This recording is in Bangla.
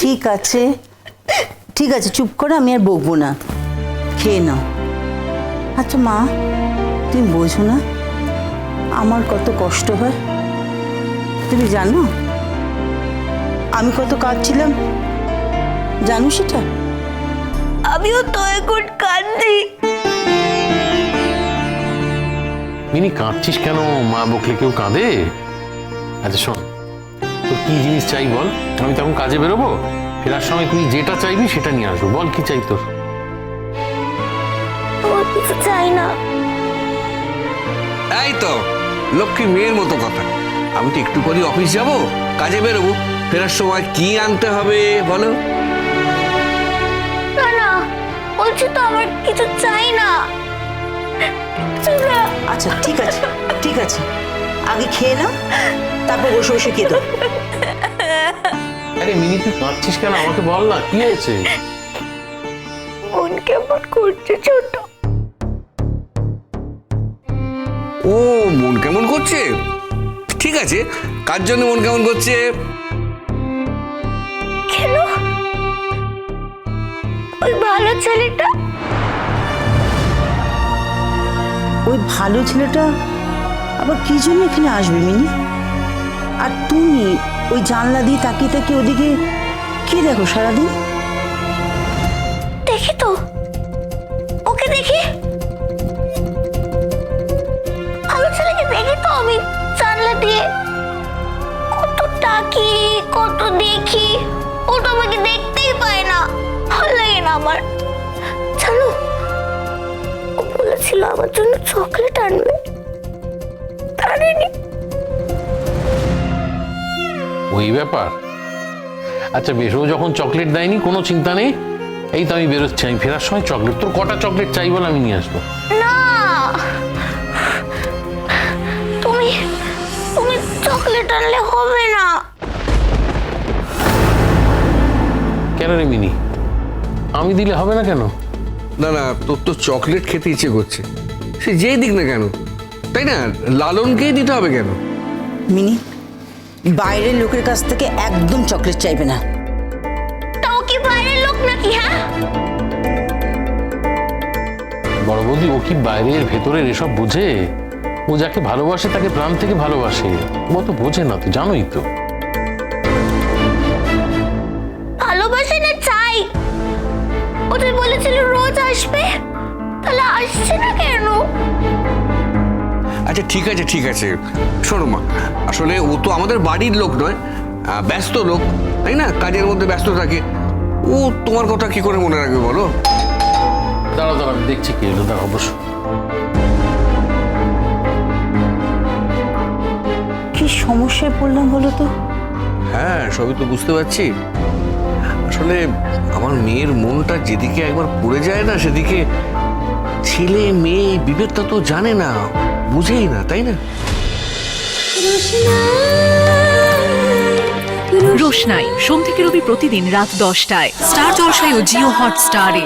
ঠিক আছে ঠিক আছে, চুপ করো, আমি আর বকবো না, খেয়ে নাও। আচ্ছা মা, তুমি বোঝো না আমার কত কষ্ট হয়? তুমি জানো আমি কত কাঁদছিলাম, জানো সেটা? আমিও তো এখন কাঁদছি। মিনি কাঁদছিস কেন? মা বকলে কেউ কাঁদে? আচ্ছা শোন, তোর কি জিনিস চাই বল, আমি তখন কাজে বেরোবো, ফেরার সময় তুই যেটা চাইবি সেটা নিয়ে আসবো। বল কি চাই তোর? আমার কিছু চাই না। এই তো লক্ষ্মী মেয়ের মতো কথা। আমি তো একটু পরে অফিস যাব, কাজে বেরোবো, ফেরার সময় কি আনতে হবে বলো? না না, বলছি তো আমার কিছু চাই না। আচ্ছা ঠিক আছে ঠিক আছে, আগে খেয়ে নাও, তারপর বসে বসে কেঁদো। আরে মিনি তুই কাঁদছিস কেন? আমাকে বল না কি হয়েছে। মন কেমন করছে ছোট। ও মন কেমন করছে? ঠিক আছে, কার জন্য মন কেমন করছে? কেন? ওই ভালো ছেলেটা। ওই ভালো ছেলেটা আবার কি জন্য এখানে আসবে মিনি? আর তুমি ওই জানলা দিয়ে তাকিয়ে তাকিয়ে ওদিকে কি দেখো সারাদিন? দেখি তো, ওকে দেখি, ভালো ছেলেকে দেখি তো আমি জানলা দিয়ে। কত তাকি, কত দেখি, ও তো আমাকে দেখতেই পায় না। ভালো লাগে না আমার। জানো, ও বলেছিল আমার জন্য চকলেট আনবে, আনেনি। ওই ব্যাপার? আচ্ছা বেশ, ও যখন চকলেট দেয়নি কোনো চিন্তা নেই, এই তো আমি বেরোচ্ছি, আমি ফেরার সময় চকলেট, তোর কটা চকলেট চাই বল আমি নিয়ে আসবো। না, তুমি তুমি চকলেট আনলে হবে না। কেন রে মিনি, আমি দিলে হবে না কেন? না না, তোর তো চকলেট খেতে ইচ্ছে করছে, সে যেই দিক না কেন, তাই না? লালনকেই দিতে হবে কেন? মিনি, বাইরের লোকের কাছ থেকে একদম চকলেট চাইবে না। তাও কি বাইরের লোক নাকি? হ্যাঁ, বড় বৌদি, ও কি বাইরের ভেতরের এসব বোঝে? ও যাকে ভালোবাসে তাকে প্রাণ থেকে ভালোবাসে, ও তো বোঝে না, তো জানোই তো। ভালোবাসে না চাই। ওদের বলেছিল রোজ আসবে, তাহলে আসছে না কেন? আচ্ছা ঠিক আছে ঠিক আছে, শোনো মা, আসলে ও তো আমাদের বাড়ির লোক নয়, ব্যস্ত লোক, তাই না? কাজের মধ্যে ব্যস্ত থাকে, ও তোমার কথা কি করে মনে রাখবে বলো? দাঁড়াও দাঁড়াও, আমি দেখছি কি এলো, দাঁড়াও অবশ্য। কি সমস্যায় পড়লাম বলো তো? হ্যাঁ সবই তো বুঝতে পারছি। আসলে আমার মেয়ের মনটা যেদিকে একবার পড়ে যায় না, সেদিকে ছেলে মেয়ে বিভেদটা তো জানে না, বুঝেই না, তাই না? রোশনাই সোম থেকে রবি প্রতিদিন রাত 10টায় স্টার জলসায় ও জিও হটস্টারে।